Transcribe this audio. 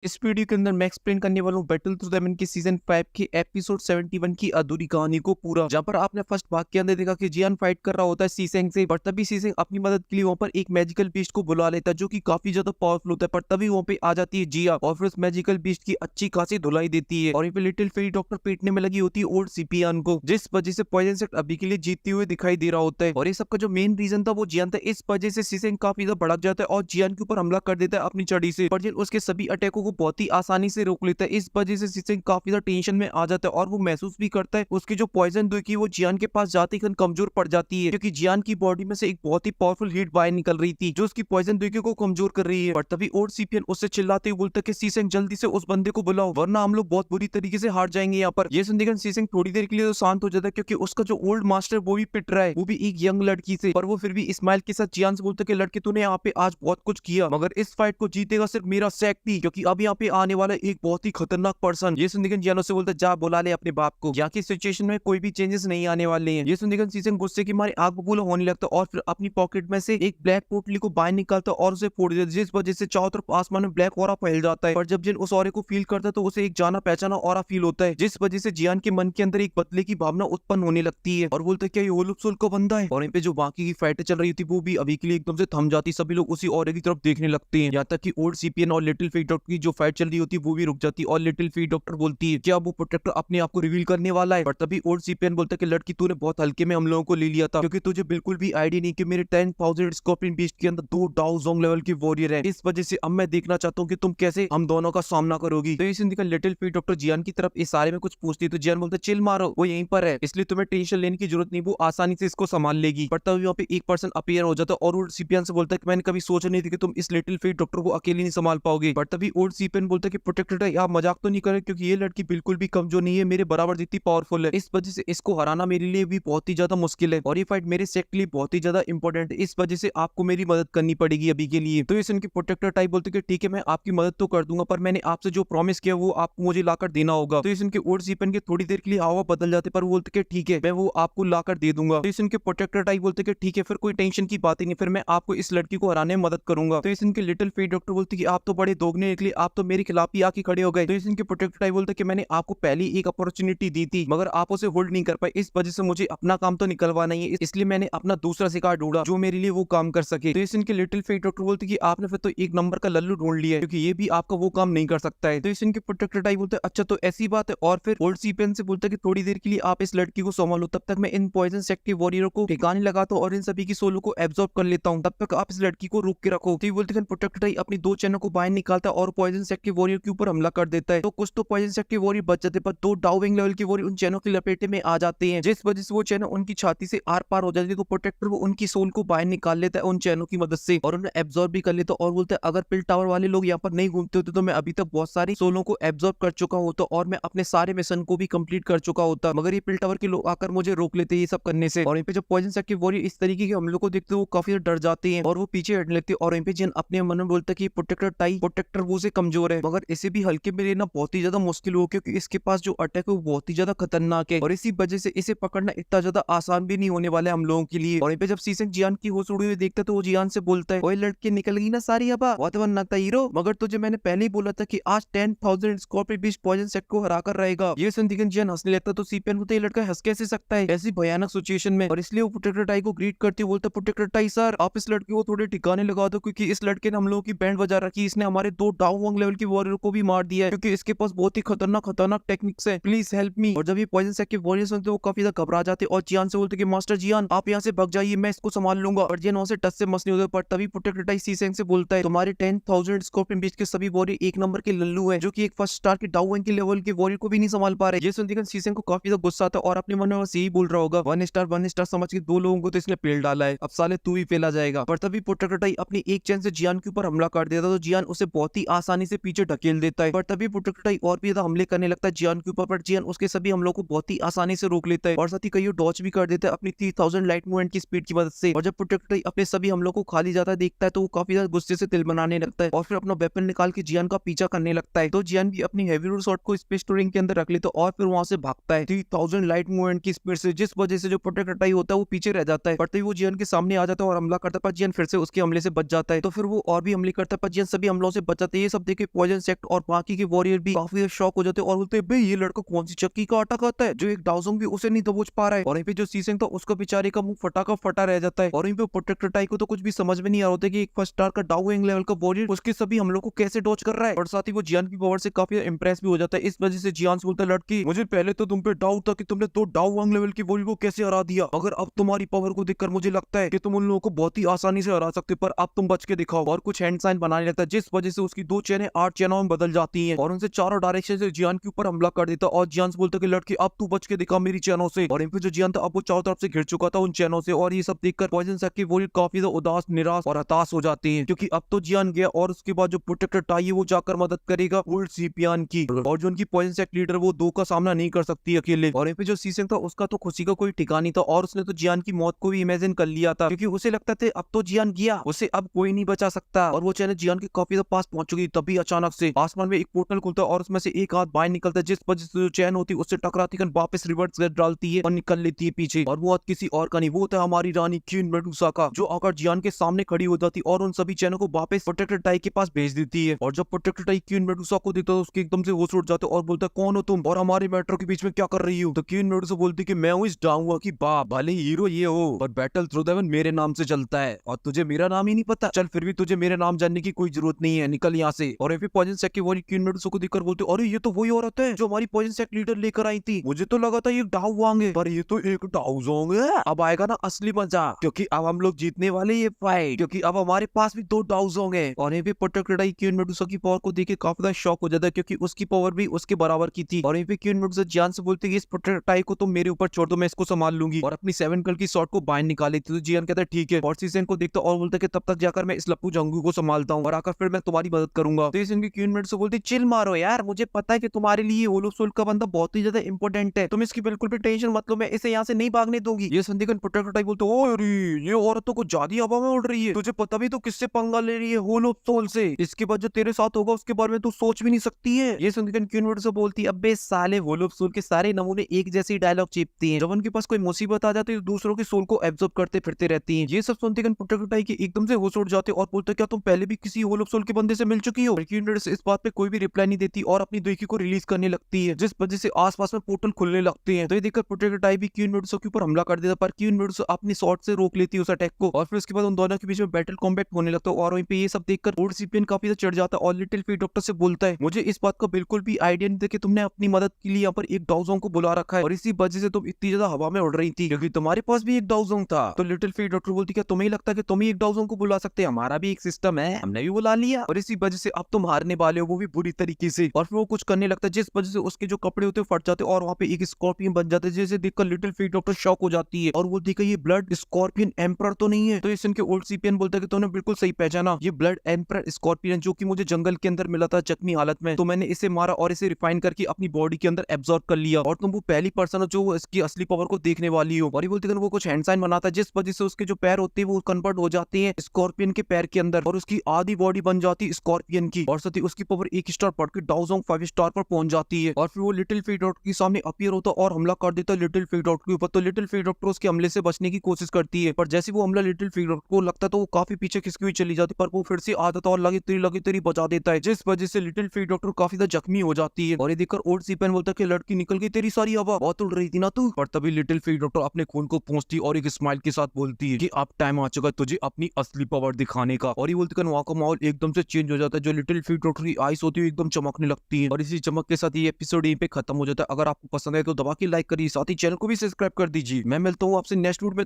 इस वीडियो के अंदर मैं एक्सप्लेन करने वाला हूँ बैटल थ्रू डायमंड के सीजन 5 के एपिसोड 71 की अधूरी कहानी को पूरा। जहाँ पर आपने फर्स्ट भाग के अंदर देखा कि जियान फाइट कर रहा होता है सीसेंग से, पर तभी सीसेंग अपनी मदद के लिए वहाँ पर एक मैजिकल बीस्ट को बुला लेता है जो कि काफी ज्यादा पावरफुल होता है। पर तभी वहाँ पे आ जाती है जिया और फिर उस मैजिकल बीस्ट की अच्छी खासी धुलाई देती है और यहाँ पे लिटिल फेरी डॉक्टर पीटने में लगी होती है ओल्ड सीपियान को, जिस वजह से पॉइजन सेक्ट अभी के लिए जीतते हुए दिखाई दे रहा होता है। और ये सबका जो मेन रीजन था वो जियान था। इस वजह से सीसेंग काफी ज्यादा भड़क जाता है और जियान के ऊपर हमला कर देता है अपनी छड़ी से, पर जिन उसके सभी अटैकों को बहुत ही आसानी से रोक लेता है। इस वजह से सीसेंग काफी ज्यादा टेंशन में आ जाता है और वो महसूस भी करता है उसकी जो पॉइजन दुई की वो जियान के पास जाते ही कमजोर पड़ जाती है, क्योंकि जियान की बॉडी में से एक बहुत ही पावरफुल हीट बाहर निकल रही थी जो उसकी पॉइजन दुई को कमजोर कर रही है। पर तभी ओल्ड सीपियन उससे चिल्लाते हुए बोलता है कि सीसेंग जल्दी से उस बंदे को बुलाओ वरना हम लोग बहुत बुरी तरीके से हार जाएंगे यहाँ पर। ये सुनकर सीसेंग थोड़ी देर के लिए तो शांत हो जाता है, क्योंकि उसका जो ओल्ड मास्टर वो भी पिट रहा है, वो भी एक यंग लड़की से। पर वो फिर भी स्माइल के साथ जियान से बोलता है कि लड़के तूने यहाँ पे आज बहुत कुछ किया मगर इस फाइट को जीतेगा सिर्फ मेरा सेक्टी, क्योंकि अब यहाँ पे आने वाला एक बहुत ही खतरनाक पर्सन। ये सुनकर जियानो से बोलता है जा बुला ले अपने बाप को, यहाँ की सिचुएशन में कोई भी चेंजेस नहीं आने वाले हैं। ये सुनकर सीसेंग गुस्से की मारे आग बबूला होने लगता है और फिर अपनी पॉकेट में से एक ब्लैक पोटली को बाहर निकालता है और उसे फोड़ देता है, जिस वजह से चारों तरफ आसमान में ब्लैक ऑरा फैल जाता है। पर जब जिन उस ऑरे को फील करता है तो उसे एक जाना पहचाना ऑरा फील होता है, जिस वजह से जियान के मन के अंदर एक बदले की भावना उत्पन्न होने लगती है और बोलते क्या ये ओलुप सोल का बंदा है। और यहाँ पे जो बाकी की फाइटें चल रही थी वो भी अभी के लिए एकदम से थम जाती, सभी लोग उसी ऑरे की तरफ देखने लगते हैं। यहाँ तक कि ओल्ड सीपीएन और लिटिल फेट डॉक्टर की जो फाइट चल रही होती है वो भी रुक जाती है और लिटिल फेट डॉक्टर बोलती है क्या वो प्रोटेक्टर अपने आप को रिवील करने वाला है। पर तभी ओल्ड सीपीएन बोलता है कि लड़की तूने बहुत हल्के में हम लोगों को ले लिया था, क्योंकि तुझे बिल्कुल भी आइडिया नहीं कि मेरे 10,000 स्कॉर्पियन बीस्ट के अंदर 2 डाउ जोंग लेवल के वॉरियर है। इस वजह से अब मैं देखना चाहता हूँ कि तुम कैसे हम दोनों का सामना करोगी। तो इस लिटिल फेट डॉक्टर जियान की तरफ इशारे में कुछ पूछती है तो जियान बोलता है चिल मारो वो यहीं पर है, इसलिए तुम्हें टेंशन लेने की जरूरत नहीं, वो आसानी से इसको संभाल लेगी। पर तभी वहाँ पे एक पर्सन अपीयर हो जाता है और ओल्ड सीपीएन से बोलता है कि मैंने कभी सोचा नहीं थी कि तुम इस लिटिल फेट डॉक्टर को अकेले नहीं संभाल पाओगे। पर तभी ओल्ड सीपीएन बोलता है कि प्रोटेक्टर आप मजाक तो नहीं करे, क्योंकि ये लड़की बिल्कुल भी कमजोर नहीं है, मेरे बराबर जितनी पावरफुल है, इस वजह से इसको हराना मेरे लिए भी बहुत ही ज्यादा मुश्किल है और ये फाइट मेरे सेट के लिए बहुत ही ज्यादा इंपॉर्टेंट है, इस वजह से आपको मेरी मदद करनी पड़ेगी अभी के लिए। तो इस इनके प्रोटेक्टर टाइप बोलते कि ठीक है मैं आपकी मदद तो कर दूंगा, पर मैंने आपसे जो प्रॉमिस किया वो आपको मुझे लाकर देना होगा। तो इस इनके ओल्ड सीपीएन के थोड़ी देर के लिए हवा बदल जाते पर वो बोलते कि ठीक है मैं वो आपको लाकर दे दूंगा। तो इस इनके प्रोटेक्टर टाइप बोलते कि ठीक है फिर कोई टेंशन की बात ही नहीं, फिर मैं आपको इस लड़की को हराने में मदद करूंगा। तो इस इनके लिटिल फेट डॉक्टर बोलते कि आप तो बड़े दोगने निकले, आप तो मेरे खिलाफ ही आके खड़े हो गए। तो इस इनके प्रोटेक्टर टाइप बोलते कि मैंने आपको पहली एक अपॉर्चुनिटी दी थी मगर आप उसे होल्ड नहीं कर पाए, इस वजह से मुझे अपना काम तो निकलवाना ही है, इसलिए मैंने अपना दूसरा शिकार ढूंढा जो मेरे लिए वो काम कर सके। तो इस इनके लिटिल फेट डॉक्टर बोलते कि आपने फिर तो एक नंबर का लल्लू ढूंढ लिया है, क्योंकि ये भी आपका वो काम नहीं कर सकता है। तो इस इनके प्रोटेक्टर टाइप बोलते अच्छा तो ऐसी बात है, और फिर ओल्ड सीपीएन से बोलता है कि थोड़ी देर के लिए आप इस लड़की को संभालो, तब तक मैं इन पॉइजन सेक्ट के वॉरियर को ठिकाने लगाता हूँ और इन सभी की सोलो को एब्जॉर्ब कर लेता हूँ, तब तक आप इस लड़की को रोक के रखो। तो बोलते हैं प्रोटेक्टर टाइप अपनी 2 चैनल को बाहर निकालता है और पॉइजन सेक्ट के वॉरियर के ऊपर हमला कर देता है। तो कुछ तो पॉइजन सेक्ट के वॉरियर बच जाते पर 2 डाउविंग लेवल के वॉरियर उन चैनल की लपेटे में आ जाते हैं, जिस वजह से वो चैनल उनकी छाती से आर पार हो जाती है। तो प्रोटेक्टर वो उनकी सोल को बाहर निकाल लेता है उन चैनल की मदद से और उन्हें एब्जॉर्ब भी कर लेता है और बोलता है अगर पिल टावर वाले लोग यहाँ पर नहीं घूमते होते तो मैं अभी तक बहुत सारी सोलों को एब्जॉर्ब कर चुका होता और मैं अपने सारे मिशन को भी कंप्लीट कर चुका होता, मगर ये पिल टावर के लोग आकर मुझे रोक लेते ये सब करने से। और यहाँ पे जब पॉइजन सेक्ट के वॉरियर इस तरीके के हमलों को देखते वो काफी डर जाते हैं और वो पीछे हट लेते हैं। और यहाँ पे जिन अपने मन में बोलता है कि प्रोटेक्टर वो से कमजोर है मगर इसे भी हल्के में लेना बहुत ही ज्यादा मुश्किल हो, क्योंकि इसके पास जो अटैक है वो बहुत ही ज्यादा खतरनाक है और इसी वजह से इसे पकड़ना इतना ज्यादा आसान भी नहीं होने वाला है हम लोगों के लिए। और यहाँ पे जब सीसेंग जियान की होश उड़ी हुई देखता है तो वो जियान से बोलता है ओए लड़के निकल गई ना सारी हवा, बहुत बनना हीरो, मगर तुझे मैंने पहले ही बोला था कि आज 10,000 स्कॉर्पियन बीस्ट पॉइजन सेक्ट को हरा कर रहेगा। ये सुन जियान हंसने लगता तो सीपीएन बोलता ये लड़का हंस कैसे सकता है ऐसी भयानक सिचुएशन में, और इसलिए वो प्रोटेक्टर टाई को ग्रीट करते बोलता प्रोटेक्टर टाई सर आप इस लड़के को थोड़े ठिकाने लगा दो, क्योंकि इस लड़के ने हम लोगों की बैंड बजा रखी, इसने हमारे 2 डाउन लेवल के वॉरियर को भी मार दिया है, क्योंकि इसके पास बहुत ही खतरनाक टेक्निक्स है, प्लीज हेल्प मी। और जब ये पॉइजन सेक्ट के वॉरियर सुनते वो काफी ज्यादा घबरा जाते और जियान से बोलते कि मास्टर जियान आप यहाँ से भाग जाइए मैं इसको संभाल लूंगा। और जियान वहां से टच से मस नहीं होता, पर तभी प्रोटेक्टर टाई सीसेंग से बोलता है तुम्हारे 10,000 स्कॉर्पियन बीस्ट के सभी वॉरियर एक नंबर के लल्लू है, जो कि एक फर्स्ट स्टार के डाउन के लेवल के वॉरियर को भी नहीं संभाल पा रहे। ये सुनते सीसेंग को काफी ज्यादा गुस्सा आता है और अपने मन में बस यही बोल रहा होगा 1 स्टार समझ के 2 लोगों को तो इसने पेल डाला है, अब साले तू ही फेला जाएगा। पर तभी प्रोटेक्टर टाई अपनी एक चैन से जियान के ऊपर हमला कर देता तो जियान उसे बहुत ही आसानी से पीछे ढकेल देता है। पर तभी प्रोटेक्टर टाई और भी ज्यादा हमले करने लगता है जियान के ऊपर, पर जियान उसके सभी हमलों को बहुत ही आसानी से रोक लेता है और साथ ही कई डॉच भी कर देता है अपनी 3000 लाइट मूवमेंट की स्पीड की मदद से। और जब प्रोटेक्टर टाई अपने सभी हमलों को खाली जाता देखता है तो वो काफी ज्यादा गुस्से से तिल बनाने लगता है और फिर अपना वेपन निकाल के जियान का पीछा करने लगता है। तो जियान भी अपनी हेवी रोड शॉट को स्पेस स्टोरिंग के अंदर रख लेता है और फिर वहां से भागता है 3000 लाइट मूवमेंट की स्पीड से, जिस वजह से जो प्रोटेक्टर टाई होता है वो पीछे रह जाता है। पर तभी वो जियान के सामने आ जाता है और हमला करता है, पर जियान फिर से उसके हमले से बच जाता है। तो फिर वो और भी हमले करता है पर जियान सभी हमलों से बच जाते है। ये सब देख के पॉइजन सेक्ट और बाकी के वॉरियर भी काफी शॉक हो जाते हैं और बोलते हैं, बे ये लड़का कौन सी चक्की का आटा खाता है जो एक डाउजोंग भी उसे नहीं दबोच पा रहा है। और यहीं पे जो सीसेंग था उसका बेचारे का मुंह फटा का फटा रह जाता है। और यहीं पे प्रोटेक्टर टाई को तो कुछ भी समझ में नहीं आ रहा होता कि एक फर्स्ट स्टार का डाउइंग लेवल का वॉरियर उसके सभी हमलों को कैसे डॉज कर रहा है। और साथ ही वो जियान की पावर से काफी इंप्रेस भी हो जाता है। इस वजह से जियान से बोलता है, लड़की मुझे पहले तो तुम पे डाउट था कि तुमने दो डाउइंग लेवल की वॉरियर को कैसे हरा दिया, मगर अब तुम्हारी पावर को देखकर मुझे लगता है कि तुम उन लोगों को बहुत ही आसानी से हरा सकते, पर अब तुम बच के दिखाओ। और कुछ हैंड साइन बनाने लगता है जिस वजह से उसकी 2 चेनें 8 चेनों में बदल जाती हैं और उनसे चारों डायरेक्शन से जियान के ऊपर हमला कर देता। और जियान से बोलता है कि लड़की अब तू बच के दिखा मेरी चेनों से। और इन पे जो जियान था अब वो चारों तरफ से घिर चुका था उन चेनों से। और ये सब देखकर पॉइजन सेक्ट की वॉरियर काफी ज्यादा उदास, निराश और हताश हो जाती है, क्योंकि अब तो जियान गया और उसके बाद जो प्रोटेक्टर टाई है वो जाकर मदद करेगा ओल्ड सीपियान की। और जो उनकी पॉइजन सेक्ट लीडर वो 2 का सामना नहीं कर सकती अकेले। और यहाँ पे जो सीसेंग था उसका तो खुशी का कोई ठिकाना नहीं था और उसने तो जियान की मौत को भी इमेजिन कर लिया था, क्योंकि उसे लगता था अब तो जियान गया, उसे अब कोई नहीं बचा सकता। और वो चैनल जियान के काफी ज्यादा पास पहुंच चुकी। तभी अचानक से आसमान में एक पोर्टल खुलता है और उसमें से एक हाथ बाहर निकलता है, जिस वजह से जो चैन होती है उससे टकराती कर वापस रिवर्स कर डालती है और निकल लेती है पीछे। और वो हाथ किसी और का नहीं, वो था हमारी रानी क्वीन मेडुसा का, जो आकर जियान के सामने खड़ी हो जाती और उन सभी चैनों को वापस प्रोटेक्टर टाई के पास भेज देती है। और जब प्रोटेक्टर टाई क्वीन मेडुसा को देखता है उसके एकदम से होश उड़ जाते और बोलता है, कौन हो तुम और हमारे मैटर के बीच में क्या कर रही हो? तो क्वीन मेडुसा बोलती कि मैं हूँ इस डाउआ की बाप, भले हीरो ये हो पर बैटल थ्रू द हेवन मेरे नाम से चलता है और तुझे मेरा नाम ही नहीं पता। चल फिर भी तुझे मेरा नाम जानने की कोई जरूरत नहीं है, निकल यहाँ से। और फिर पॉइजन सेक्ट की वॉरियर क्वीन मेडुसा को देखकर बोलते, अरे ये तो वही औरत है जो हमारी पॉइजन सेक्ट लीडर लेकर आई थी, मुझे तो लगा था ये डाउवांग है पर ये तो एक डाउजोंग है। अब आएगा ना असली मजा, क्योंकि अब हम लोग जीतने वाले ये फाइट, क्योंकि अब हमारे पास भी 2 डाउजोंग है। और ये भी प्रोटेक्टर टाई क्वीन मेडुसा की पावर को देख काफी ज्यादा शॉक हो जाता है, क्योंकि उसकी पावर भी उसके बराबर की थी। और ये भी क्वीन मेडुसा जियान से बोलती है, इस प्रोटेक्टर टाई को तुम मेरे ऊपर छोड़ दो, मैं इसको संभाल लूंगी। और अपनी 7 कल की शॉट को बाहर निकाल लेती, तो जियान कहता है ठीक है। और सीजन को देखता और बोलता है कि तब तक जाकर मैं इस लप्पू जंगू को संभालता हूँ और आकर फिर मैं तुम्हारी मदद करूंगा। तो सीजन की क्वीन मेडुसा बोलती, चिल मारो यार, मुझे पता है कि तुम्हारे लिए होलो सोल का बंदा बहुत ही ज्यादा इंपॉर्टेंट है, तुम इसकी बिल्कुल भी टेंशन मत लो, मैं इसे यहाँ से नहीं भागने दूंगी। ये संदिग्ध प्रोटेक्टर टाइप बोलते, ओ अरे ये औरत तो कुछ ज्यादा हवा में उड़ रही है, तुझे पता भी तो किससे पंगा ले रही है? होलो सोल से। इसके बाद जो तेरे साथ होगा उसके बारे में तू सोच भी नहीं सकती है। ये संदिग्ध क्वीन मेडुसा बोलती, अबे साले होलो सोल के सारे नमूने एक जैसी डायलॉग चिपती हैं, जब उनके पास कोई मुसीबत आ जाती है तो दूसरों के सोल को एब्जॉर्ब करते फिरते रहती हैं। ये सब सुनते प्रोटेक्टर टाई के एकदम से होश उड़ जाते और बोलते, क्या तुम पहले भी किसी होलो सोल के बंदे से मिल चुकी हो? क्वीन मेडुसा इस बात पे कोई भी रिप्लाई नहीं देती और अपनी दुखी को रिलीज करने लगती है, जिस वजह से आसपास में पोर्टल खुलने लगते हैं। तो ये देखकर प्रोटेक्टर टाई भी क्वीन मेडुसा के ऊपर हमला कर देता, पर क्वीन मेडुसा अपनी शॉट से रोक लेती है उस अटैक को। और फिर उसके बाद उन दोनों के बीच में बैटल कॉम्बैट होने लगता है। और वहीं पे ये सब देखकर ओल्ड सीपियन काफी ज्यादा चढ़ जाता है और लिटिल फीट डॉक्टर से बोलता है, मुझे इस बात का बिल्कुल भी आइडिया नहीं था कि तुमने अपनी मदद के लिए यहाँ पर एक डाउजोंग को बुला रखा है और इसी वजह से तुम इतनी ज्यादा हवा में उड़ रही थी, क्योंकि तुम्हारे पास भी एक डाउजोंग था। तो लिटिल फीट डॉक्टर बोलती, क्या तुम्हें लगता है कि तुम ही एक डाउजोंग को बुला सकते हैं? हमारा भी एक सिस्टम है, हमने भी बुला लिया और इसी वजह से अब तुम हारने वाले हो, वो भी बुरी तरीके से। और फिर वो कुछ करने लगता है जिस वजह से उसके जो कपड़े होते फट जाते और वहाँ पे एक स्कॉर्पियन बन जाते, जैसे देखकर लिटिल फीट डॉक्टर शॉक हो जाती है और वो देखा ये ब्लड स्कॉर्पियन एम्पर तो नहीं है। तो इस इनके ओल्ड सीपियन बोलता है कि तुमने बिल्कुल सही पहचाना, ये ब्लड एम्पर स्कॉर्पियन जो कि मुझे जंगल के अंदर मिला था जख्मी हालत में, तो मैंने इसे मारा और इसे रिफाइन करके अपनी बॉडी के अंदर एब्जॉर्ब कर लिया और तुम वो पहली पर्सन हो जो इसकी असली पावर को देखने वाली हो। और ये बोलते वो कुछ हैंड साइन बनाता है जिस वजह से उसके जो पैर होते हैं वो कन्वर्ट हो जाते हैं स्कॉर्पियन के पैर के अंदर और उसकी आधी बॉडी बन जाती है स्कॉर्पियन की और साथ ही उसकी पावर 1 स्टार बढ़ के डाउजोंग 5 स्टार पर पहुंच जाती है। और फिर वो लिटिल फीट डॉक्टर के सामने अपीयर होता और हमला कर देता लिटिल फीट डॉक्टर के ऊपर। तो लिटिल फीट डॉक्टर उसके हमले से बचने की कोशिश करती है, पर जैसे वो हमला लिटिल फीट डॉक्टर को लगता है तो वो काफी पीछे खिसकी हुई चली जाती है, पर वो फिर से आदत और लगी तेरी बचा देता है, जिस वजह से लिटिल फीट डॉक्टर काफी ज्यादा जख्मी हो जाती है। और ये देखकर ओल्ड सीपेन बोलता है कि लड़की निकल गई तेरी सारी हवा, बहुत उड़ रही थी ना तू। पर तभी लिटिल फीट डॉक्टर अपने खून को पहुंचती और एक स्माइल के साथ बोलती है कि अब टाइम आ चुका है तुझे अपनी असली पावर दिखाने का। और ये बोलते वहाँ का माहौल एकदम से चेंज हो जाता है, जो लिटिल फीट डॉक्टर की आईज होती है एकदम चमकने लगती है। और इसी चमक के साथ ये एपिसोड यहीं पे खत्म हो जाता है। अगर आपको पसंद है तो दबा के लाइक करिए, साथ ही चैनल को भी सब्सक्राइब कर दीजिए। मैं मिलता हूँ आपसे नेक्स्ट वीडियो में।